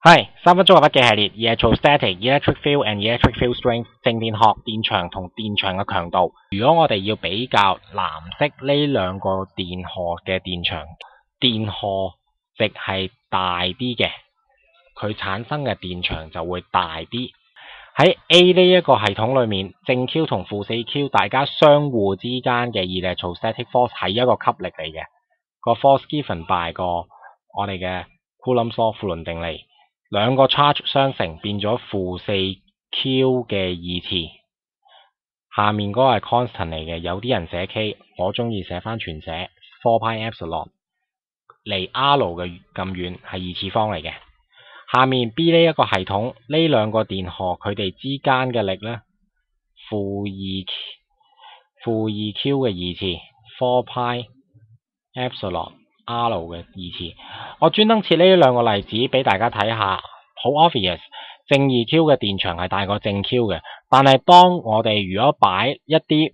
係3分鐘入筆嘅系列 Electrostatic、Electric Field and Electric Field Strength 正電學、電場同電場嘅強度。如果我哋要比較藍色呢兩個電荷嘅電場，電荷值係大啲嘅，佢產生嘅電場就會大啲。喺 A 呢一個系統裏面，正 Q 同負4 Q 大家相互之間嘅 electrostatic force 係一個吸力嚟嘅，個 force given by 我哋嘅 Coulomb's law 庫倫定理，兩個 charge 相乘變咗負4 Q 嘅二次。下面嗰個係 constant 嚟嘅，有啲人寫 K， 我中意寫翻全寫4 pi epsilon， 離 R 嘅咁遠係二次方嚟嘅。下面 B 呢一個系統，呢兩個電荷佢哋之間嘅力呢，負2 Q 嘅二次，4 pi epsilon R 嘅二次。我專登設呢兩個例子俾大家睇下，好 obvious， 正2 Q 嘅電場係大過正 Q 嘅，但係當我哋如果擺一啲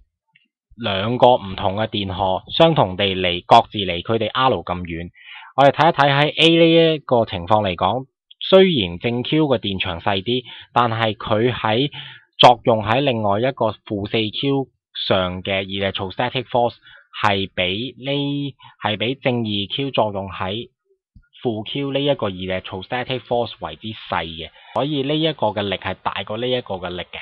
兩個唔同嘅電荷相同地各自離佢哋 R 咁遠，我哋睇一睇喺 A 呢一個情況嚟講，雖然正 Q 嘅電場細啲，但係佢喺作用喺另外一個負4 Q 上嘅 electrostatic force 係比正2 Q 作用喺負 Q 呢一個 electrostatic force 為之細嘅，所以呢一個嘅力係大過呢一個嘅力嘅。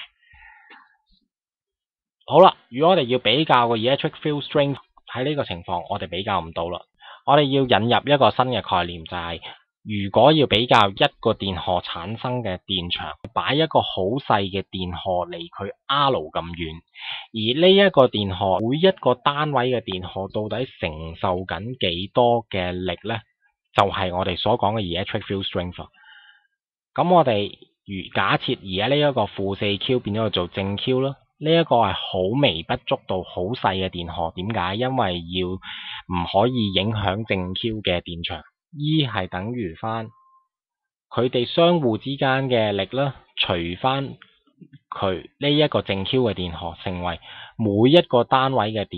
好啦，如果我哋要比較個 electric field strength， 喺呢個情況我哋比較唔到啦，我哋要引入一個新嘅概念，就係如果要比較一個電荷產生嘅電場，擺一個好細嘅電荷離佢 R 咁遠，而呢一個電荷每一個單位嘅電荷到底承受緊幾多嘅力呢？就係我哋所講嘅 electric field strength。咁我哋假設而家呢一個負4 Q 變咗做正 Q 啦，呢一個係好微不足道好細嘅電荷，點解？因為要唔可以影響正 Q 嘅電場。E 係等於翻佢哋相互之間嘅力啦，除翻佢呢一個正 Q 嘅電荷，成為每一個單位嘅電。